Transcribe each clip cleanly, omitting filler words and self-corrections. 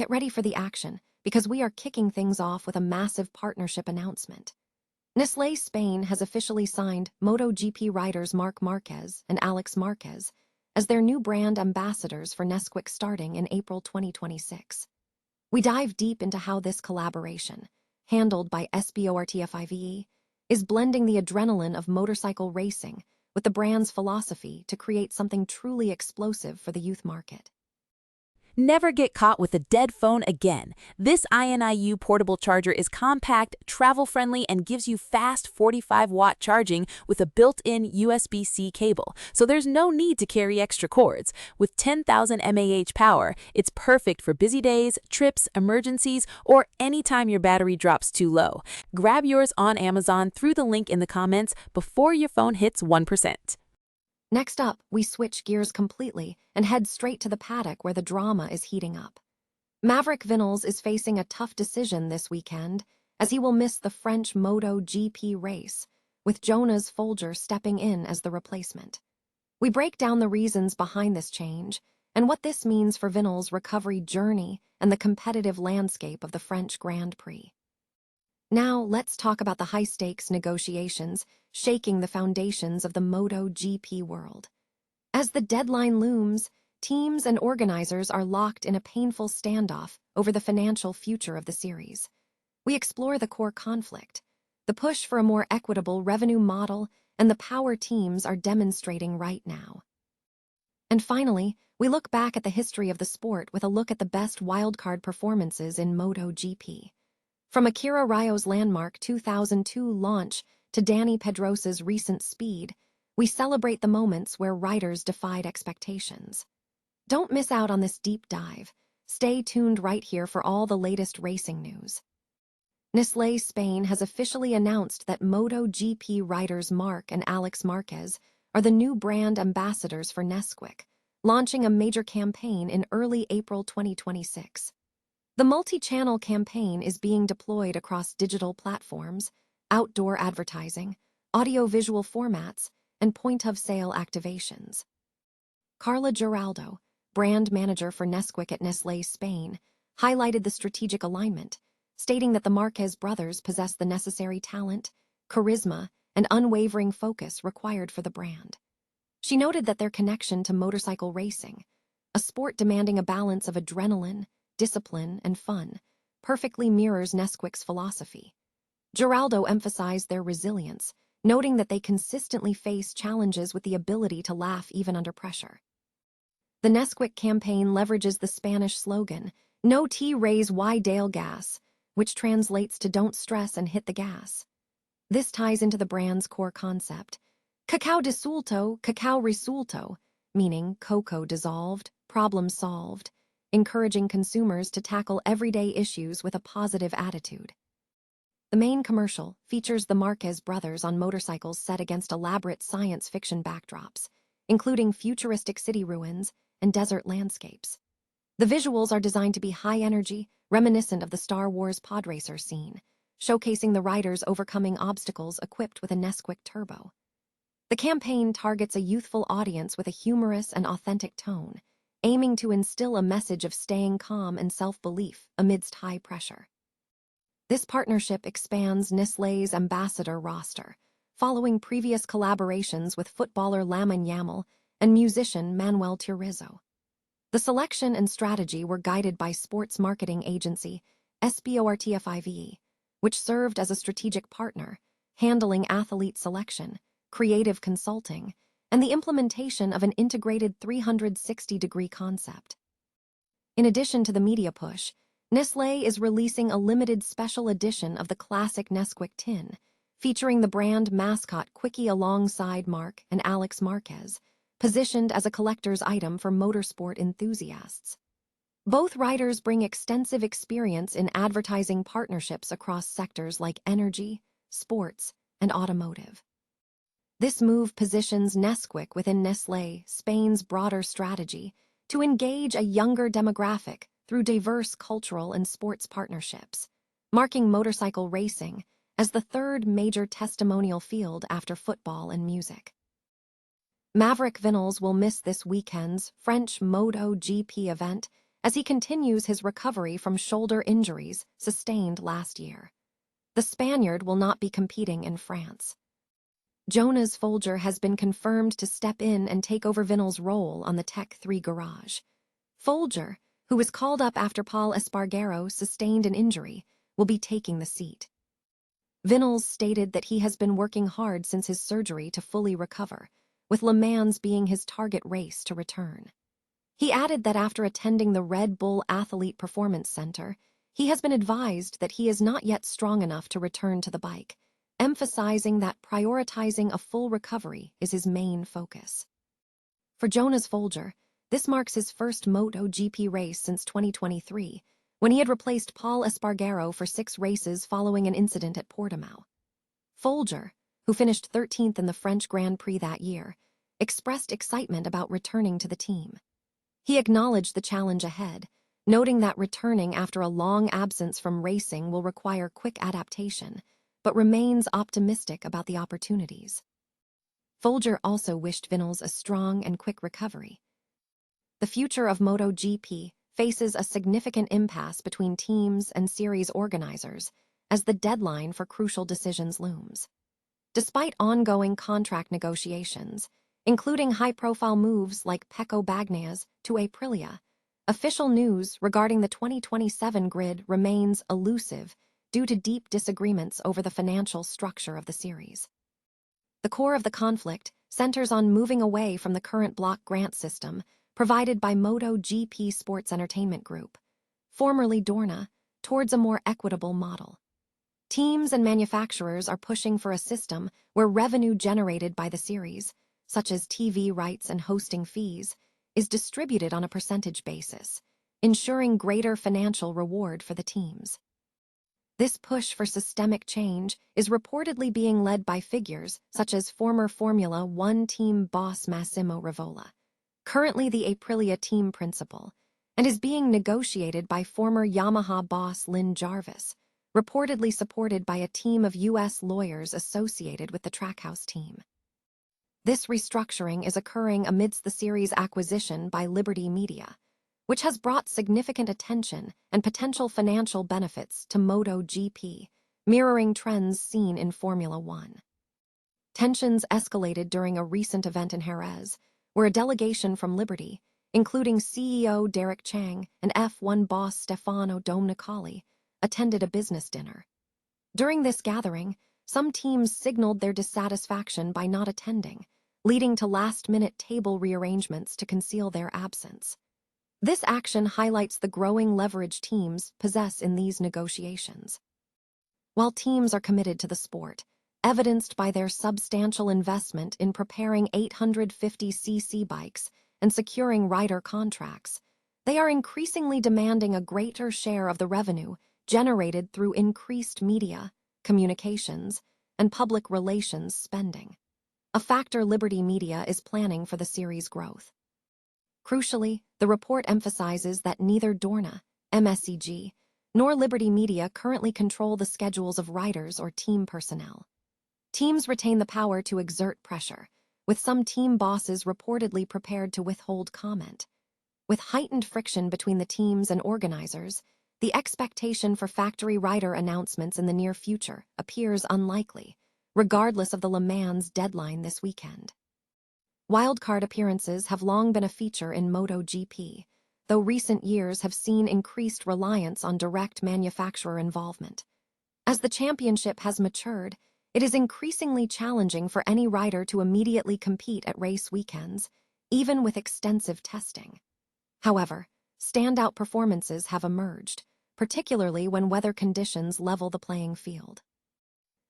Get ready for the action, because we are kicking things off with a massive partnership announcement. Nestlé Spain has officially signed MotoGP riders Marc Marquez and Alex Marquez as their new brand ambassadors for Nesquik starting in April 2026. We dive deep into how this collaboration, handled by SPORTFIVE, is blending the adrenaline of motorcycle racing with the brand's philosophy to create something truly explosive for the youth market. Never get caught with a dead phone again. This INIU portable charger is compact, travel-friendly, and gives you fast 45-watt charging with a built-in USB-C cable, so there's no need to carry extra cords. With 10,000 mAh power, it's perfect for busy days, trips, emergencies, or anytime your battery drops too low. Grab yours on Amazon through the link in the comments before your phone hits 1%. Next up, we switch gears completely and head straight to the paddock where the drama is heating up. Maverick Vinales is facing a tough decision this weekend as he will miss the French MotoGP race, with Jonas Folger stepping in as the replacement. We break down the reasons behind this change and what this means for Vinales' recovery journey and the competitive landscape of the French Grand Prix. Now, let's talk about the high-stakes negotiations shaking the foundations of the MotoGP world. As the deadline looms, teams and organizers are locked in a painful standoff over the financial future of the series. We explore the core conflict, the push for a more equitable revenue model, and the power teams are demonstrating right now. And finally, we look back at the history of the sport with a look at the best wildcard performances in MotoGP. From Akira Ryo's landmark 2002 launch to Dani Pedros's recent speed, we celebrate the moments where riders defied expectations. Don't miss out on this deep dive. Stay tuned right here for all the latest racing news. Nestlé Spain has officially announced that MotoGP riders Marc and Alex Marquez are the new brand ambassadors for Nesquik, launching a major campaign in early April 2026. The multi-channel campaign is being deployed across digital platforms, outdoor advertising, audio-visual formats, and point-of-sale activations. Carla Giraldo, brand manager for Nesquik at Nestlé Spain, highlighted the strategic alignment, stating that the Marquez brothers possess the necessary talent, charisma, and unwavering focus required for the brand. She noted that their connection to motorcycle racing, a sport demanding a balance of adrenaline, discipline, and fun, perfectly mirrors Nesquik's philosophy. Giraldo emphasized their resilience, noting that they consistently face challenges with the ability to laugh even under pressure. The Nesquik campaign leverages the Spanish slogan, "No T raise Y Dale Gas," which translates to "Don't stress and hit the gas." This ties into the brand's core concept, cacao disuelto, cacao resuelto, meaning cocoa dissolved, problem solved, encouraging consumers to tackle everyday issues with a positive attitude. The main commercial features the Marquez brothers on motorcycles set against elaborate science fiction backdrops, including futuristic city ruins and desert landscapes. The visuals are designed to be high-energy, reminiscent of the Star Wars pod racer scene, showcasing the riders overcoming obstacles equipped with a Nesquik turbo. The campaign targets a youthful audience with a humorous and authentic tone, aiming to instill a message of staying calm and self-belief amidst high pressure. This partnership expands Nestlé's ambassador roster, following previous collaborations with footballer Lamine Yamal and musician Manuel Turizo. The selection and strategy were guided by sports marketing agency SPORTFIVE, which served as a strategic partner, handling athlete selection, creative consulting, and the implementation of an integrated 360-degree concept. In addition to the media push, Nestlé is releasing a limited special edition of the classic Nesquik tin, featuring the brand mascot Quickie alongside Marc and Alex Marquez, positioned as a collector's item for motorsport enthusiasts. Both riders bring extensive experience in advertising partnerships across sectors like energy, sports, and automotive. This move positions Nesquik within Nestlé Spain's broader strategy to engage a younger demographic through diverse cultural and sports partnerships, marking motorcycle racing as the third major testimonial field after football and music. Maverick Vinales will miss this weekend's French MotoGP event as he continues his recovery from shoulder injuries sustained last year. The Spaniard will not be competing in France. Jonas Folger has been confirmed to step in and take over Vinales' role on the Tech 3 garage. Folger, who was called up after Paul Espargaro sustained an injury, will be taking the seat. Vinales stated that he has been working hard since his surgery to fully recover, with Le Mans being his target race to return. He added that after attending the Red Bull Athlete Performance Center, he has been advised that he is not yet strong enough to return to the bike, emphasizing that prioritizing a full recovery is his main focus. For Jonas Folger, this marks his first MotoGP race since 2023, when he had replaced Paul Espargaro for 6 races following an incident at Portimao. Folger, who finished 13th in the French Grand Prix that year, expressed excitement about returning to the team. He acknowledged the challenge ahead, noting that returning after a long absence from racing will require quick adaptation, but remains optimistic about the opportunities. Folger also wished Vinales a strong and quick recovery. The future of MotoGP faces a significant impasse between teams and series organizers as the deadline for crucial decisions looms. Despite ongoing contract negotiations, including high-profile moves like Pecco Bagnaya's to Aprilia, official news regarding the 2027 grid remains elusive due to deep disagreements over the financial structure of the series. The core of the conflict centers on moving away from the current block grant system provided by MotoGP Sports Entertainment Group, formerly Dorna, towards a more equitable model. Teams and manufacturers are pushing for a system where revenue generated by the series, such as TV rights and hosting fees, is distributed on a percentage basis, ensuring greater financial reward for the teams. This push for systemic change is reportedly being led by figures such as former Formula One team boss Massimo Rivola, currently the Aprilia team principal, and is being negotiated by former Yamaha boss Lynn Jarvis, reportedly supported by a team of U.S. lawyers associated with the Trackhouse team. This restructuring is occurring amidst the series' acquisition by Liberty Media, which has brought significant attention and potential financial benefits to MotoGP, mirroring trends seen in Formula One. Tensions escalated during a recent event in Jerez, where a delegation from Liberty, including CEO Derek Chang and F1 boss Stefano Domenicali, attended a business dinner. During this gathering, some teams signaled their dissatisfaction by not attending, leading to last-minute table rearrangements to conceal their absence. This action highlights the growing leverage teams possess in these negotiations. While teams are committed to the sport, evidenced by their substantial investment in preparing 850cc bikes and securing rider contracts, they are increasingly demanding a greater share of the revenue generated through increased media, communications, and public relations spending, a factor Liberty Media is planning for the series' growth. Crucially, the report emphasizes that neither Dorna, MSCG, nor Liberty Media currently control the schedules of riders or team personnel. Teams retain the power to exert pressure, with some team bosses reportedly prepared to withhold comment. With heightened friction between the teams and organizers, the expectation for factory rider announcements in the near future appears unlikely, regardless of the Le Mans deadline this weekend. Wildcard appearances have long been a feature in MotoGP, though recent years have seen increased reliance on direct manufacturer involvement. As the championship has matured, it is increasingly challenging for any rider to immediately compete at race weekends, even with extensive testing. However, standout performances have emerged, particularly when weather conditions level the playing field.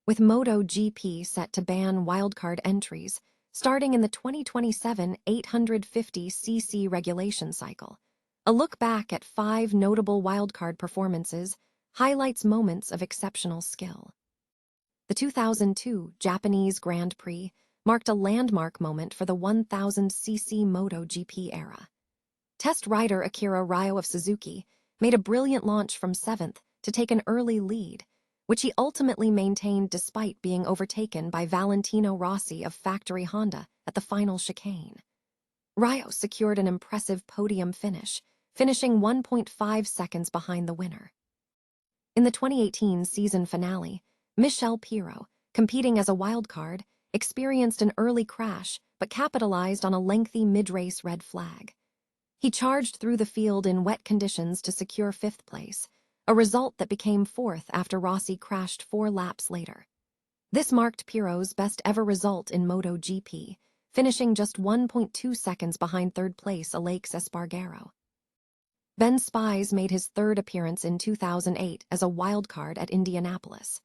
With MotoGP set to ban wildcard entries starting in the 2027 850cc regulation cycle, a look back at 5 notable wildcard performances highlights moments of exceptional skill. The 2002 Japanese Grand Prix marked a landmark moment for the 1000cc MotoGP era. Test rider Akira Ryo of Suzuki made a brilliant launch from 7th to take an early lead, which he ultimately maintained despite being overtaken by Valentino Rossi of factory Honda at the final chicane. Ryo secured an impressive podium finish, finishing 1.5 seconds behind the winner. In the 2018 season finale, Michel Pirot, competing as a wildcard, experienced an early crash but capitalized on a lengthy mid-race red flag. He charged through the field in wet conditions to secure 5th place, a result that became 4th after Rossi crashed 4 laps later. This marked Pirot's best-ever result in MotoGP, finishing just 1.2 seconds behind 3rd place Alex Espargaro. Ben Spies made his 3rd appearance in 2008 as a wildcard at Indianapolis.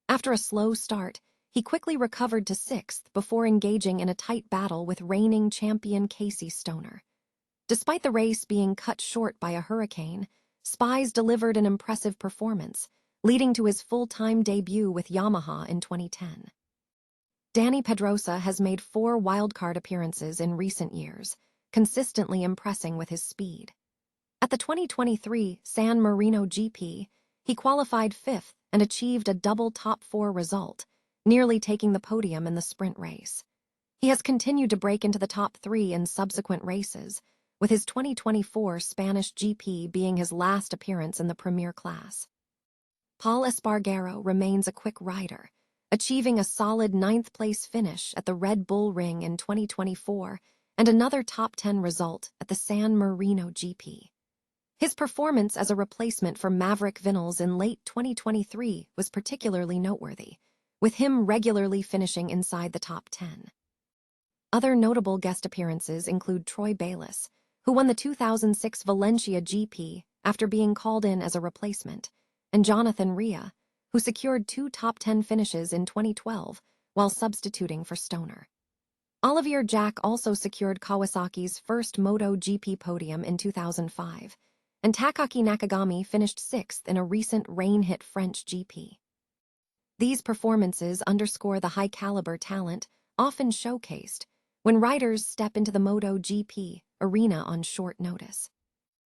After a slow start, he quickly recovered to 6th before engaging in a tight battle with reigning champion Casey Stoner. Despite the race being cut short by a hurricane, Spies delivered an impressive performance, leading to his full-time debut with Yamaha in 2010. Dani Pedrosa has made 4 wildcard appearances in recent years, consistently impressing with his speed. At the 2023 San Marino GP, he qualified 5th and achieved a double top 4 result, nearly taking the podium in the sprint race. He has continued to break into the top 3 in subsequent races, with his 2024 Spanish GP being his last appearance in the Premier class. Paul Espargaro remains a quick rider, achieving a solid 9th place finish at the Red Bull Ring in 2024 and another top 10 result at the San Marino GP. His performance as a replacement for Maverick Vinales in late 2023 was particularly noteworthy, with him regularly finishing inside the top 10. Other notable guest appearances include Troy Bayliss, who won the 2006 Valencia GP after being called in as a replacement, and Jonathan Rea, who secured 2 top 10 finishes in 2012 while substituting for Stoner. Olivier Jack also secured Kawasaki's first MotoGP podium in 2005, and Takaki Nakagami finished 6th in a recent rain-hit French GP. These performances underscore the high-caliber talent often showcased when riders step into the MotoGP arena on short notice.